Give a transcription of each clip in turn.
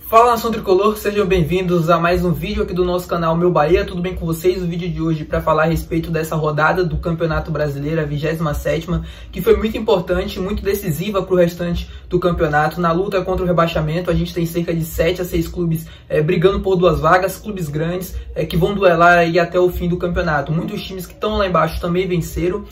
Fala, nação tricolor, sejam bem-vindos a mais um vídeo aqui do nosso canal Meu Bahia. Tudo bem com vocês? O vídeo de hoje para falar a respeito dessa rodada do Campeonato Brasileiro, a 27ª, que foi muito importante, muito decisiva para o restante do campeonato. Na luta contra o rebaixamento, a gente tem cerca de 7 a 6 clubes brigando por 2 vagas, clubes grandes que vão duelar aí até o fim do campeonato. Muitos times que estão lá embaixo também venceram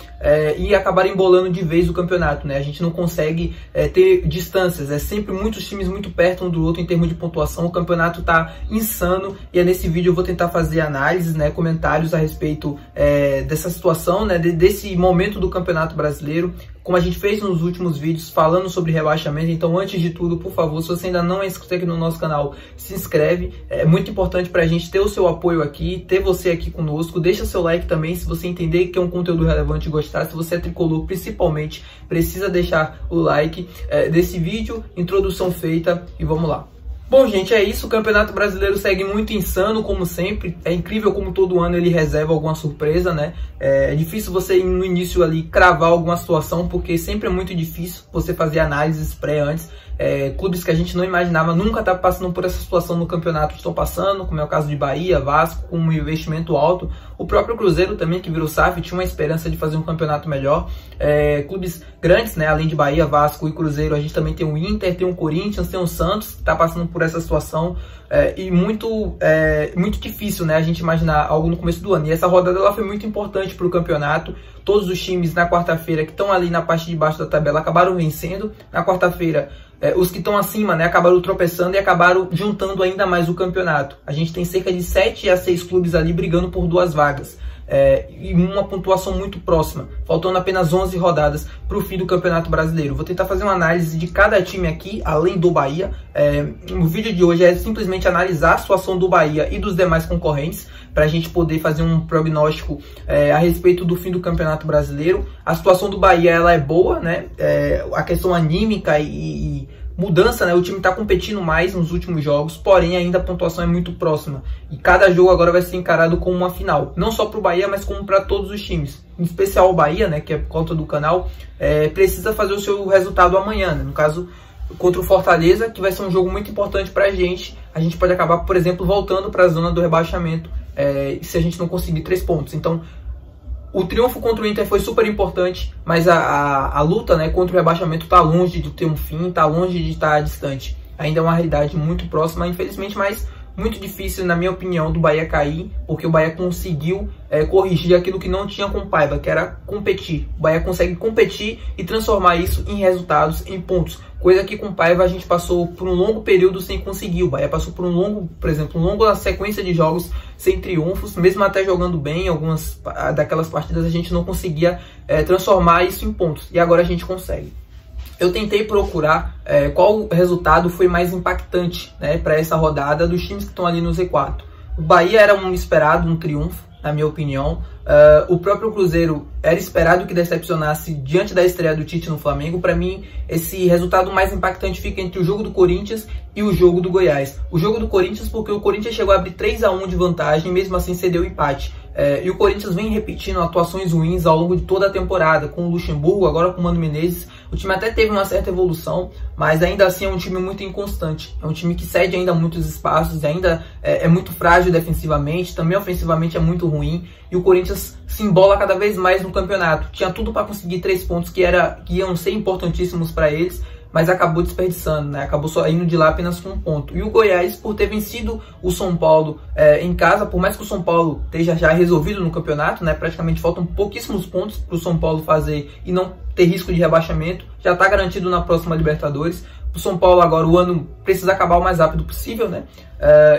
e acabaram embolando de vez o campeonato, né? A gente não consegue ter distâncias, é sempre muitos times muito perto um do outro em termos de pontuação. O campeonato tá insano e é nesse vídeo eu vou tentar fazer análises, né, comentários a respeito dessa situação, né, desse momento do Campeonato Brasileiro, como a gente fez nos últimos vídeos falando sobre rebaixamento. Então, antes de tudo, por favor, se você ainda não é inscrito aqui no nosso canal, se inscreve. É muito importante pra gente ter o seu apoio aqui, ter você aqui conosco. Deixa seu like também se você entender que é um conteúdo relevante e gostar. Se você é tricolor, principalmente, precisa deixar o like desse vídeo. Introdução feita e vamos lá. Bom, gente, é isso. O Campeonato Brasileiro segue muito insano, como sempre. É incrível como todo ano ele reserva alguma surpresa, né? É difícil você, no início ali, cravar alguma situação, porque sempre é muito difícil você fazer análises antes. Clubes que a gente não imaginava nunca tá passando por essa situação no campeonato estão passando, como é o caso de Bahia, Vasco, com um investimento alto. O próprio Cruzeiro também, que virou SAF, tinha uma esperança de fazer um campeonato melhor. Clubes grandes, né, além de Bahia, Vasco e Cruzeiro, a gente também tem o Inter, tem o Corinthians, tem o Santos, que tá passando por essa situação. E muito difícil, né, a gente imaginar algo no começo do ano. E essa rodada ela foi muito importante para o campeonato. Todos os times na quarta-feira que estão ali na parte de baixo da tabela acabaram vencendo. Na quarta-feira, os que estão acima, né, acabaram tropeçando e acabaram juntando ainda mais o campeonato. A gente tem cerca de 7 a 6 clubes ali brigando por 2 vagas. E uma pontuação muito próxima, faltando apenas 11 rodadas para o fim do Campeonato Brasileiro. Vou tentar fazer uma análise de cada time aqui, além do Bahia. O vídeo de hoje é simplesmente analisar a situação do Bahia e dos demais concorrentes, para a gente poder fazer um prognóstico a respeito do fim do Campeonato Brasileiro. A situação do Bahia ela é boa, né? A questão anímica e mudança, né? O time está competindo mais nos últimos jogos, porém ainda a pontuação é muito próxima. E cada jogo agora vai ser encarado como uma final. Não só para o Bahia, mas como para todos os times. Em especial o Bahia, né, que é por conta do canal, precisa fazer o seu resultado amanhã, né? No caso, contra o Fortaleza, que vai ser um jogo muito importante para a gente. A gente pode acabar, por exemplo, voltando para a zona do rebaixamento se a gente não conseguir 3 pontos. Então, o triunfo contra o Inter foi super importante, mas a luta, né, contra o rebaixamento está longe de ter um fim, está longe de estar distante. Ainda é uma realidade muito próxima, infelizmente, mas muito difícil, na minha opinião, do Bahia cair, porque o Bahia conseguiu corrigir aquilo que não tinha com o Paiva, que era competir. O Bahia consegue competir e transformar isso em resultados, em pontos. Coisa que com o Paiva a gente passou por um longo período sem conseguir. O Bahia passou por por exemplo, um longo sequência de jogos sem triunfos, mesmo até jogando bem, algumas daquelas partidas a gente não conseguia transformar isso em pontos. E agora a gente consegue. Eu tentei procurar qual resultado foi mais impactante, né, para essa rodada dos times que estão ali no Z4. O Bahia era um esperado, um triunfo, na minha opinião. O próprio Cruzeiro era esperado que decepcionasse diante da estreia do Tite no Flamengo. Para mim, esse resultado mais impactante fica entre o jogo do Corinthians e o jogo do Goiás. O jogo do Corinthians porque o Corinthians chegou a abrir 3 a 1 de vantagem, mesmo assim cedeu o empate. E o Corinthians vem repetindo atuações ruins ao longo de toda a temporada, com o Luxemburgo, agora com o Mano Menezes. O time até teve uma certa evolução, mas ainda assim é um time muito inconstante. É um time que cede ainda muitos espaços, ainda é muito frágil defensivamente, também ofensivamente é muito ruim. E o Corinthians se embola cada vez mais no campeonato. Tinha tudo para conseguir 3 pontos que iam ser importantíssimos para eles, mas acabou desperdiçando, né? Acabou saindo de lá apenas com 1 ponto. E o Goiás, por ter vencido o São Paulo em casa, por mais que o São Paulo esteja já resolvido no campeonato, né? Praticamente faltam pouquíssimos pontos para o São Paulo fazer e não ter risco de rebaixamento, já está garantido na próxima Libertadores. O São Paulo agora, o ano precisa acabar o mais rápido possível, né?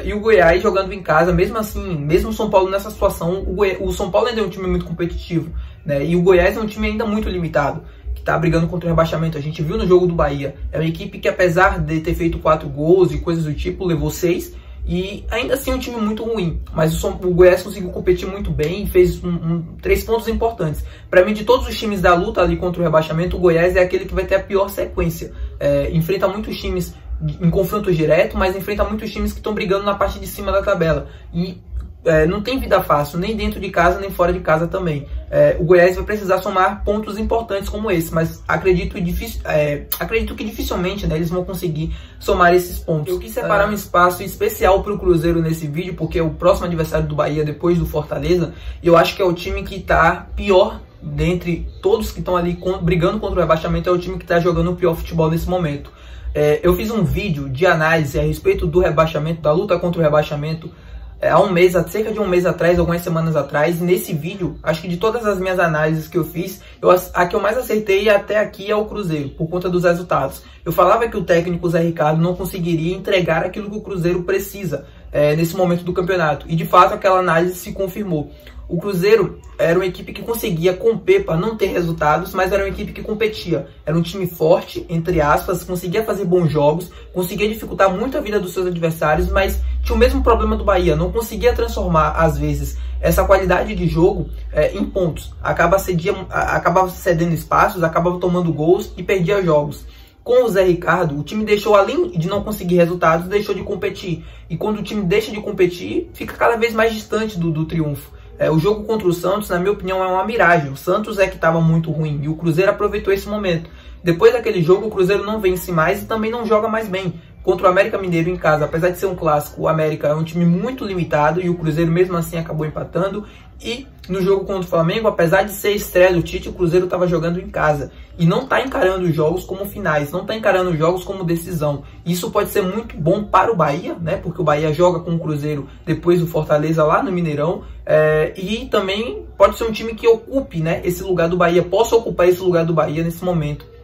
E o Goiás jogando em casa, mesmo assim, mesmo o São Paulo nessa situação, o São Paulo ainda é um time muito competitivo, né? E o Goiás é um time ainda muito limitado, que está brigando contra o rebaixamento. A gente viu no jogo do Bahia, é uma equipe que, apesar de ter feito 4 gols e coisas do tipo, levou 6, e ainda assim é um time muito ruim. Mas o Goiás conseguiu competir muito bem e fez 3 pontos importantes. Para mim, de todos os times da luta ali contra o rebaixamento, o Goiás é aquele que vai ter a pior sequência. Enfrenta muitos times em confronto direto, mas enfrenta muitos times que estão brigando na parte de cima da tabela. E não tem vida fácil, nem dentro de casa, nem fora de casa também. O Goiás vai precisar somar pontos importantes como esse, mas acredito que dificilmente, né, eles vão conseguir somar esses pontos. Eu quis separar um espaço especial para o Cruzeiro nesse vídeo, porque é o próximo adversário do Bahia depois do Fortaleza, e eu acho que é o time que está pior dentre todos que estão ali brigando contra o rebaixamento, é o time que está jogando o pior futebol nesse momento. Eu fiz um vídeo de análise a respeito do rebaixamento, da luta contra o rebaixamento, há cerca de um mês atrás, algumas semanas atrás. Nesse vídeo, acho que de todas as minhas análises que eu fiz, a que eu mais acertei até aqui é o Cruzeiro, por conta dos resultados. Eu falava que o técnico Zé Ricardo não conseguiria entregar aquilo que o Cruzeiro precisa nesse momento do campeonato. E de fato aquela análise se confirmou. O Cruzeiro era uma equipe que conseguia, com Pepa, não ter resultados, mas era uma equipe que competia. Era um time forte, entre aspas, conseguia fazer bons jogos, conseguia dificultar muito a vida dos seus adversários, mas tinha o mesmo problema do Bahia, não conseguia transformar, às vezes, essa qualidade de jogo em pontos. Acabava cedendo espaços, acabava tomando gols e perdia jogos. Com o Zé Ricardo, o time deixou, além de não conseguir resultados, deixou de competir. E quando o time deixa de competir, fica cada vez mais distante do triunfo. O jogo contra o Santos, na minha opinião, é uma miragem. O Santos é que estava muito ruim e o Cruzeiro aproveitou esse momento. Depois daquele jogo, o Cruzeiro não vence mais e também não joga mais bem. Contra o América Mineiro em casa, apesar de ser um clássico, o América é um time muito limitado e o Cruzeiro mesmo assim acabou empatando. E no jogo contra o Flamengo, apesar de ser estreia do Tite, o Cruzeiro estava jogando em casa e não está encarando os jogos como finais, não está encarando os jogos como decisão. Isso pode ser muito bom para o Bahia, né? Porque o Bahia joga com o Cruzeiro depois do Fortaleza lá no Mineirão, e também pode ser um time que ocupe, né, esse lugar do Bahia, possa ocupar esse lugar do Bahia nesse momento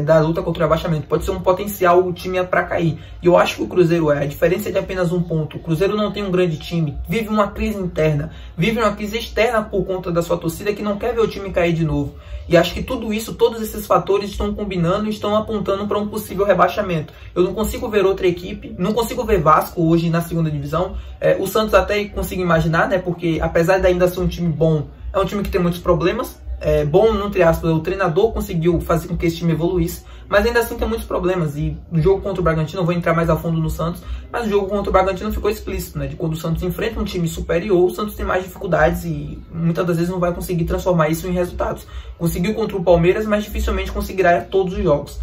da luta contra o rebaixamento. Pode ser um potencial o time para cair. E eu acho que o Cruzeiro a diferença é de apenas um ponto. O Cruzeiro não tem um grande time, vive uma crise interna, vive uma crise externa por conta da sua torcida que não quer ver o time cair de novo. E acho que tudo isso, todos esses fatores estão combinando e estão apontando para um possível rebaixamento. Eu não consigo ver outra equipe, não consigo ver Vasco hoje na segunda divisão. O Santos até consigo imaginar, né? Porque apesar de ainda ser um time bom, é um time que tem muitos problemas. Bom, entre aspas, o treinador conseguiu fazer com que esse time evoluísse, mas ainda assim tem muitos problemas. E no jogo contra o Bragantino, eu vou entrar mais a fundo no Santos, mas o jogo contra o Bragantino ficou explícito, né? De quando o Santos enfrenta um time superior, o Santos tem mais dificuldades e muitas das vezes não vai conseguir transformar isso em resultados. Conseguiu contra o Palmeiras, mas dificilmente conseguirá todos os jogos.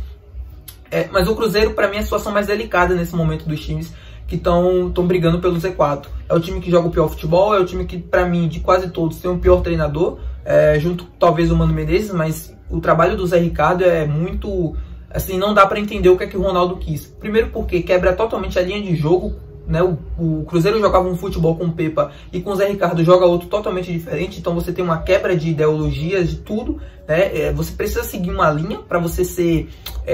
Mas o Cruzeiro, para mim, é a situação mais delicada nesse momento dos times que estão brigando pelo Z4. É o time que joga o pior futebol, é o time que, para mim, de quase todos, tem o pior treinador, junto talvez o Mano Menezes, mas o trabalho do Zé Ricardo é muito, assim, não dá para entender o que é que o Ronaldo quis. Primeiro porque quebra totalmente a linha de jogo, né? O Cruzeiro jogava um futebol com o Pepa e com o Zé Ricardo joga outro totalmente diferente, então você tem uma quebra de ideologias, de tudo, né? Você precisa seguir uma linha para você ser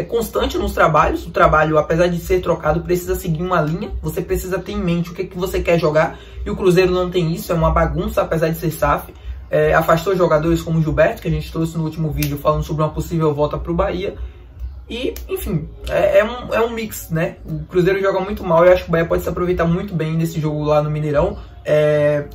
constante nos trabalhos. O trabalho, apesar de ser trocado, precisa seguir uma linha, você precisa ter em mente o que é que você quer jogar, e o Cruzeiro não tem isso, é uma bagunça, apesar de ser SAF. Afastou jogadores como o Gilberto, que a gente trouxe no último vídeo falando sobre uma possível volta para o Bahia. E, enfim, é um mix, né? O Cruzeiro joga muito mal e eu acho que o Bahia pode se aproveitar muito bem nesse jogo lá no Mineirão.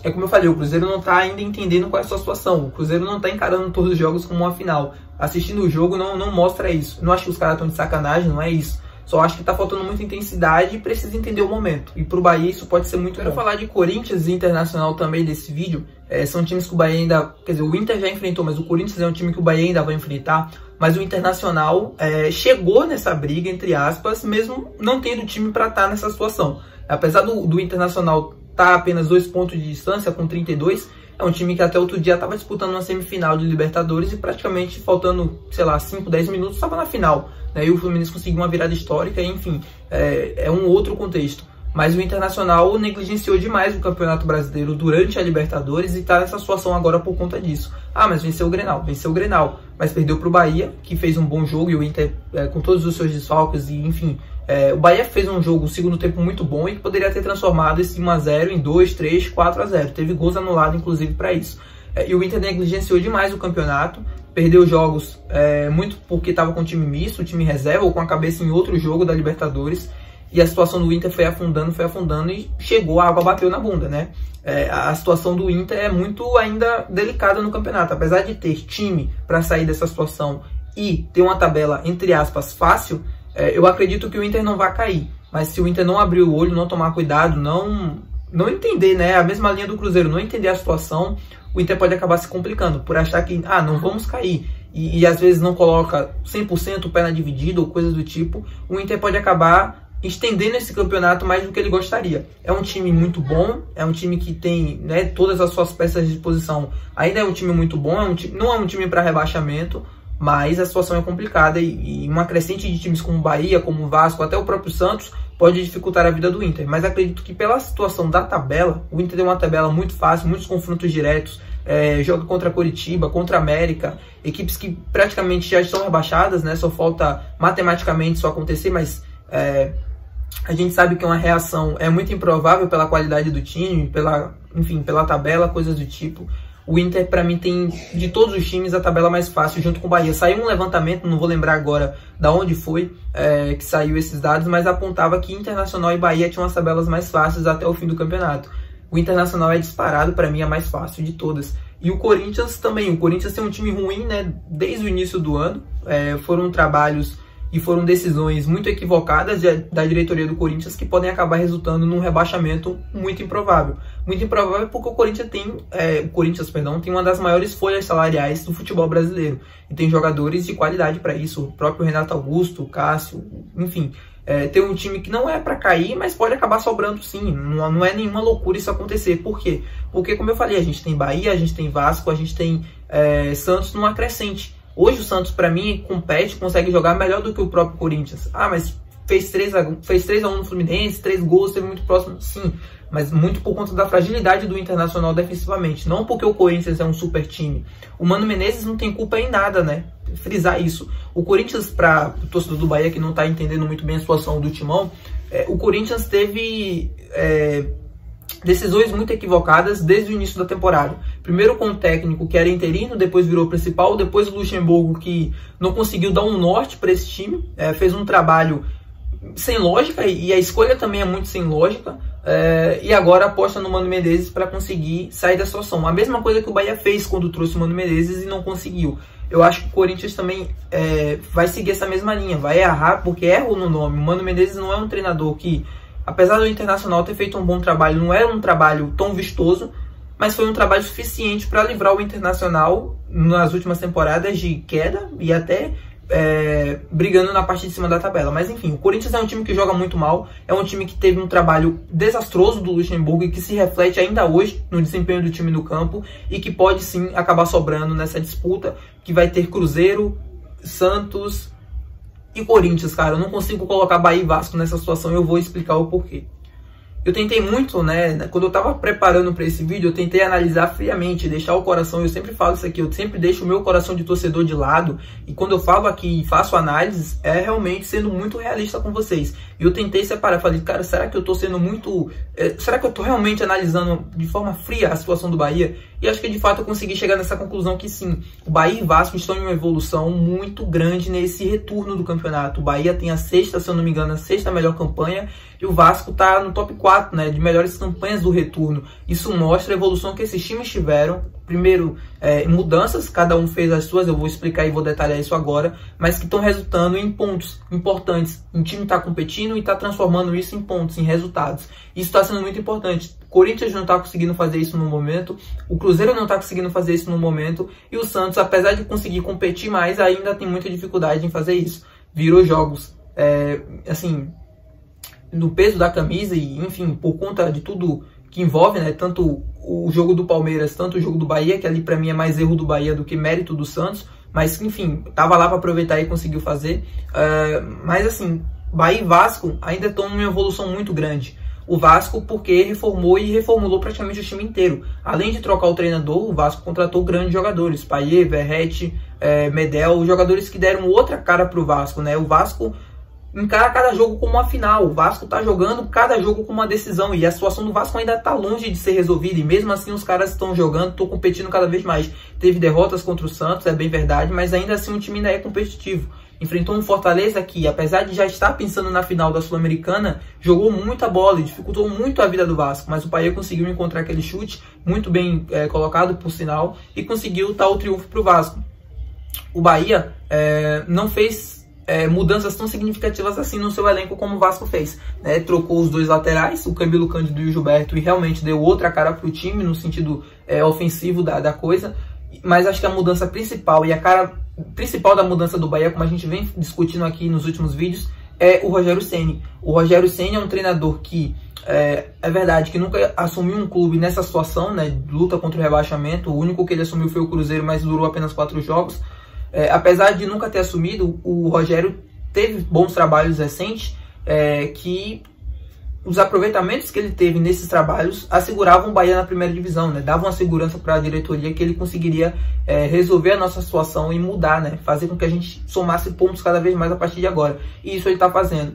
Como eu falei, o Cruzeiro não tá ainda entendendo qual é a sua situação. O Cruzeiro não tá encarando todos os jogos como uma final. Assistindo o jogo não mostra isso. Não acho que os caras estão de sacanagem, não é isso. Só acho que tá faltando muita intensidade e precisa entender o momento. E pro Bahia isso pode ser muito bom. Quero falar de Corinthians e Internacional também desse vídeo. São times que o Bahia ainda... Quer dizer, o Inter já enfrentou, mas o Corinthians é um time que o Bahia ainda vai enfrentar. Mas o Internacional chegou nessa briga, entre aspas, mesmo não tendo time para estar nessa situação. Apesar do Internacional estar apenas 2 pontos de distância, com 32, é um time que até outro dia estava disputando uma semifinal de Libertadores e praticamente faltando, sei lá, 5, 10 minutos estava na final. E o Fluminense conseguiu uma virada histórica, enfim, é um outro contexto. Mas o Internacional negligenciou demais o Campeonato Brasileiro durante a Libertadores e está nessa situação agora por conta disso. Mas venceu o Grenal, mas perdeu para o Bahia, que fez um bom jogo, e o Inter com todos os seus desfalques, e enfim, o Bahia fez um jogo, um segundo tempo muito bom e que poderia ter transformado esse 1 a 0 em 2, 3, 4 a 0. Teve gols anulados, inclusive, para isso. E o Inter negligenciou demais o campeonato, perdeu jogos muito porque estava com o time misto, o time reserva, ou com a cabeça em outro jogo da Libertadores. E a situação do Inter foi afundando e chegou, a água bateu na bunda, né? A situação do Inter é muito ainda delicada no campeonato. Apesar de ter time para sair dessa situação e ter uma tabela, entre aspas, fácil, eu acredito que o Inter não vai cair. Mas se o Inter não abrir o olho, não tomar cuidado, não não entender, né, a mesma linha do Cruzeiro, não entender a situação, o Inter pode acabar se complicando, por achar que, não vamos cair, e às vezes não coloca 100% o pé na dividida ou coisas do tipo, o Inter pode acabar estendendo esse campeonato mais do que ele gostaria. É um time muito bom, é um time que tem, né, todas as suas peças de disposição, ainda é um time muito bom, não é um time para rebaixamento, mas a situação é complicada e uma crescente de times como o Bahia, como o Vasco, até o próprio Santos, pode dificultar a vida do Inter. Mas acredito que pela situação da tabela, o Inter tem uma tabela muito fácil, muitos confrontos diretos, joga contra Coritiba, contra América, equipes que praticamente já estão rebaixadas, né? Só falta matematicamente isso acontecer, mas a gente sabe que uma reação é muito improvável pela qualidade do time, pela tabela, coisas do tipo. O Inter, para mim, tem, de todos os times, a tabela mais fácil, junto com o Bahia. Saiu um levantamento, não vou lembrar agora da onde foi que saiu esses dados, mas apontava que Internacional e Bahia tinham as tabelas mais fáceis até o fim do campeonato. O Internacional é disparado, para mim, a mais fácil de todas. E o Corinthians também. O Corinthians tem um time ruim, né, desde o início do ano. Foram trabalhos e foram decisões muito equivocadas da diretoria do Corinthians que podem acabar resultando num rebaixamento muito improvável. Muito improvável porque o Corinthians tem uma das maiores folhas salariais do futebol brasileiro. E tem jogadores de qualidade para isso. O próprio Renato Augusto, o Cássio, enfim. Tem um time que não é para cair, mas pode acabar sobrando sim. Não é nenhuma loucura isso acontecer. Por quê? Porque, como eu falei, a gente tem Bahia, a gente tem Vasco, a gente tem Santos numa crescente. Hoje o Santos, para mim, consegue jogar melhor do que o próprio Corinthians. Mas fez 3-1 no Fluminense, 3 gols, esteve muito próximo, sim. Mas muito por conta da fragilidade do Internacional defensivamente. Não porque o Corinthians é um super time. O Mano Menezes não tem culpa em nada, né? Frisar isso. O Corinthians, para o torcedor do Bahia que não está entendendo muito bem a situação do Timão, o Corinthians teve decisões muito equivocadas desde o início da temporada. Primeiro com o técnico que era interino, depois virou principal, depois o Luxemburgo que não conseguiu dar um norte para esse time, fez um trabalho sem lógica e a escolha também é muito sem lógica, e agora aposta no Mano Menezes para conseguir sair da situação. A mesma coisa que o Bahia fez quando trouxe o Mano Menezes e não conseguiu. Eu acho que o Corinthians também vai seguir essa mesma linha, vai errar porque erra no nome. O Mano Menezes não é um treinador que, apesar do Internacional ter feito um bom trabalho, não era um trabalho tão vistoso, mas foi um trabalho suficiente para livrar o Internacional nas últimas temporadas de queda e até brigando na parte de cima da tabela. Mas enfim, o Corinthians é um time que joga muito mal, é um time que teve um trabalho desastroso do Luxemburgo e que se reflete ainda hoje no desempenho do time no campo e que pode sim acabar sobrando nessa disputa que vai ter Cruzeiro, Santos e Corinthians, cara. Eu não consigo colocar Bahia e Vasco nessa situação e eu vou explicar o porquê. Eu tentei muito, né, quando eu tava preparando para esse vídeo, eu tentei analisar friamente, deixar o coração, eu sempre falo isso aqui, eu sempre deixo o meu coração de torcedor de lado, e quando eu falo aqui e faço análises, é realmente sendo muito realista com vocês. E eu tentei separar, falei, cara, será que eu tô sendo muito... será que eu tô realmente analisando de forma fria a situação do Bahia? E acho que de fato eu consegui chegar nessa conclusão que sim, o Bahia e Vasco estão em uma evolução muito grande nesse retorno do campeonato. O Bahia tem a sexta, se eu não me engano, a sexta melhor campanha, e o Vasco tá no top 4, né, de melhores campanhas do retorno. Isso mostra a evolução que esses times tiveram. Primeiro, mudanças, cada um fez as suas, eu vou explicar e vou detalhar isso agora, mas que estão resultando em pontos importantes. O time está competindo e está transformando isso em pontos, em resultados. Isso está sendo muito importante. O Corinthians não está conseguindo fazer isso no momento, o Cruzeiro não está conseguindo fazer isso no momento, e o Santos, apesar de conseguir competir mais, ainda tem muita dificuldade em fazer isso. Virou jogos, assim, no peso da camisa e, enfim, por conta de tudo que envolve, né, tanto o jogo do Palmeiras, tanto o jogo do Bahia, que ali pra mim é mais erro do Bahia do que mérito do Santos, mas enfim, tava lá para aproveitar e conseguiu fazer. Mas assim, Bahia e Vasco ainda estão em uma evolução muito grande. O Vasco porque reformou e reformulou praticamente o time inteiro. Além de trocar o treinador, o Vasco contratou grandes jogadores, Payet, Verratti, Medel, jogadores que deram outra cara pro Vasco, né? O Vasco encara cada jogo como uma final. O Vasco tá jogando cada jogo como uma decisão. E a situação do Vasco ainda tá longe de ser resolvida. E mesmo assim os caras estão jogando, estão competindo cada vez mais. Teve derrotas contra o Santos, é bem verdade, mas ainda assim o time ainda é competitivo. Enfrentou um Fortaleza que, apesar de já estar pensando na final da Sul-Americana, jogou muita bola e dificultou muito a vida do Vasco. Mas o Payet conseguiu encontrar aquele chute, muito bem colocado por sinal, e conseguiu dar o triunfo pro Vasco. O Bahia não fez mudanças tão significativas assim no seu elenco como o Vasco fez, né? Trocou os dois laterais, o Camilo Cândido e o Gilberto, e realmente deu outra cara para o time no sentido ofensivo da coisa. Mas acho que a mudança principal e a cara principal da mudança do Bahia, como a gente vem discutindo aqui nos últimos vídeos, é o Rogério Ceni. O Rogério Ceni é um treinador que é verdade que nunca assumiu um clube nessa situação, né, luta contra o rebaixamento. O único que ele assumiu foi o Cruzeiro, mas durou apenas 4 jogos. Apesar de nunca ter assumido, o Rogério teve bons trabalhos recentes, que os aproveitamentos que ele teve nesses trabalhos asseguravam o Bahia na primeira divisão, né? Davam uma segurança para a diretoria que ele conseguiria resolver a nossa situação e mudar, né? Fazer com que a gente somasse pontos cada vez mais a partir de agora. E isso ele está fazendo.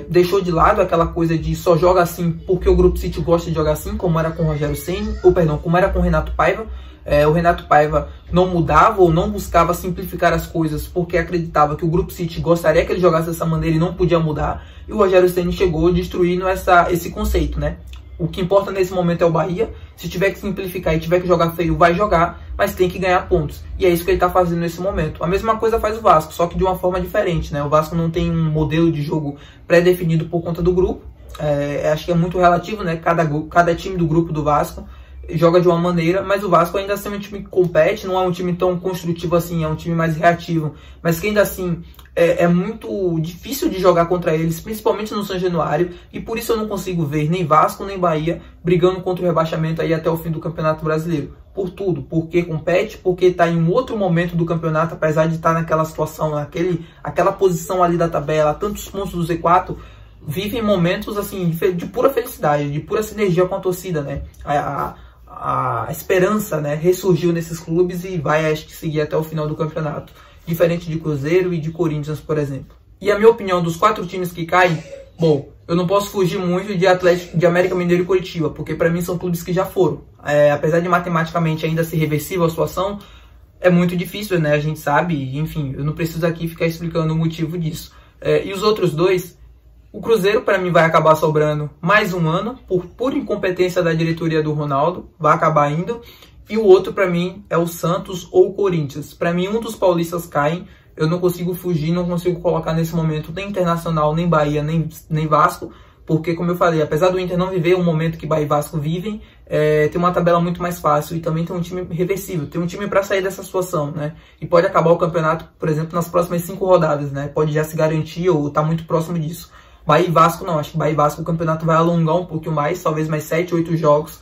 Deixou de lado aquela coisa de só joga assim porque o Grupo City gosta de jogar assim, como era com o Rogério Ceni, como era com o Renato Paiva. O Renato Paiva não mudava ou não buscava simplificar as coisas porque acreditava que o Grupo City gostaria que ele jogasse dessa maneira e não podia mudar. E o Rogério Ceni chegou destruindo esse conceito, né? O que importa nesse momento é o Bahia. Se tiver que simplificar e tiver que jogar feio, vai jogar, mas tem que ganhar pontos. E é isso que ele está fazendo nesse momento. A mesma coisa faz o Vasco, só que de uma forma diferente, né? O Vasco não tem um modelo de jogo pré-definido por conta do grupo. Acho que é muito relativo, né? Cada time do grupo do Vasco joga de uma maneira, mas o Vasco ainda assim é um time que compete, não é um time tão construtivo assim, é um time mais reativo, mas que ainda assim é muito difícil de jogar contra eles, principalmente no São Januário, e por isso eu não consigo ver nem Vasco nem Bahia brigando contra o rebaixamento aí até o fim do Campeonato Brasileiro. Por tudo, porque compete, porque está em um outro momento do campeonato, apesar de estar naquela situação, aquela posição ali da tabela, tantos pontos do Z4, vivem momentos assim de pura felicidade, de pura sinergia com a torcida, né? A esperança, né, ressurgiu nesses clubes e vai, acho que, seguir até o final do campeonato. Diferente de Cruzeiro e de Corinthians, por exemplo. E a minha opinião dos 4 times que caem, bom, eu não posso fugir muito de Atlético, de América Mineiro e Coritiba, porque para mim são clubes que já foram. Apesar de matematicamente ainda ser reversível a situação, é muito difícil, né, a gente sabe, enfim, eu não preciso aqui ficar explicando o motivo disso. E os outros dois, o Cruzeiro, para mim, vai acabar sobrando mais um ano, por pura incompetência da diretoria do Ronaldo, vai acabar indo. E o outro, para mim, é o Santos ou o Corinthians. Para mim, um dos paulistas caem, eu não consigo fugir, não consigo colocar nesse momento nem Internacional, nem Bahia, nem Vasco, porque, como eu falei, apesar do Inter não viver o momento que Bahia e Vasco vivem, tem uma tabela muito mais fácil e também tem um time reversível, tem um time para sair dessa situação, né? E pode acabar o campeonato, por exemplo, nas próximas 5 rodadas, né? Pode já se garantir ou estar muito próximo disso. Bahia e Vasco não, acho que Bahia e Vasco o campeonato vai alongar um pouquinho mais, talvez mais 7, 8 jogos,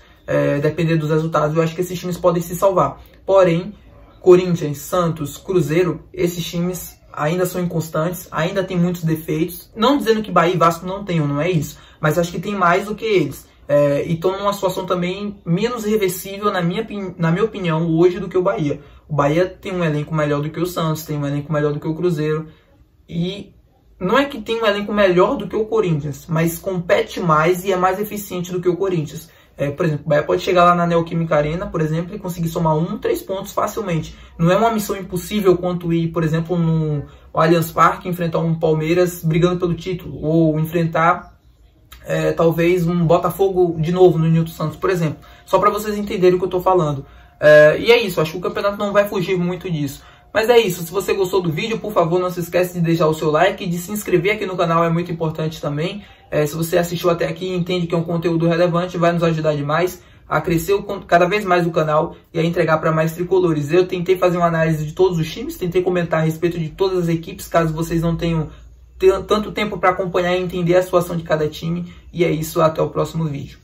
dependendo dos resultados. Eu acho que esses times podem se salvar. Porém, Corinthians, Santos, Cruzeiro, esses times ainda são inconstantes, ainda tem muitos defeitos. Não dizendo que Bahia e Vasco não tenham, não é isso, mas acho que tem mais do que eles. E estão numa situação também menos reversível, na minha opinião, hoje do que o Bahia. O Bahia tem um elenco melhor do que o Santos, tem um elenco melhor do que o Cruzeiro, e não é que tem um elenco melhor do que o Corinthians, mas compete mais e é mais eficiente do que o Corinthians. Por exemplo, o Bahia pode chegar lá na Neoquímica Arena, por exemplo, e conseguir somar 3 pontos facilmente. Não é uma missão impossível quanto ir, por exemplo, no Allianz Parque, enfrentar um Palmeiras brigando pelo título, ou enfrentar talvez um Botafogo de novo no Newton Santos, por exemplo. Só para vocês entenderem o que eu estou falando. E é isso, acho que o campeonato não vai fugir muito disso. Mas é isso, se você gostou do vídeo, por favor, não se esqueça de deixar o seu like e de se inscrever aqui no canal, é muito importante também. Se você assistiu até aqui e entende que é um conteúdo relevante, vai nos ajudar demais a crescer cada vez mais o canal e a entregar para mais tricolores. Eu tentei fazer uma análise de todos os times, tentei comentar a respeito de todas as equipes, caso vocês não tenham tanto tempo para acompanhar e entender a situação de cada time. E é isso, até o próximo vídeo.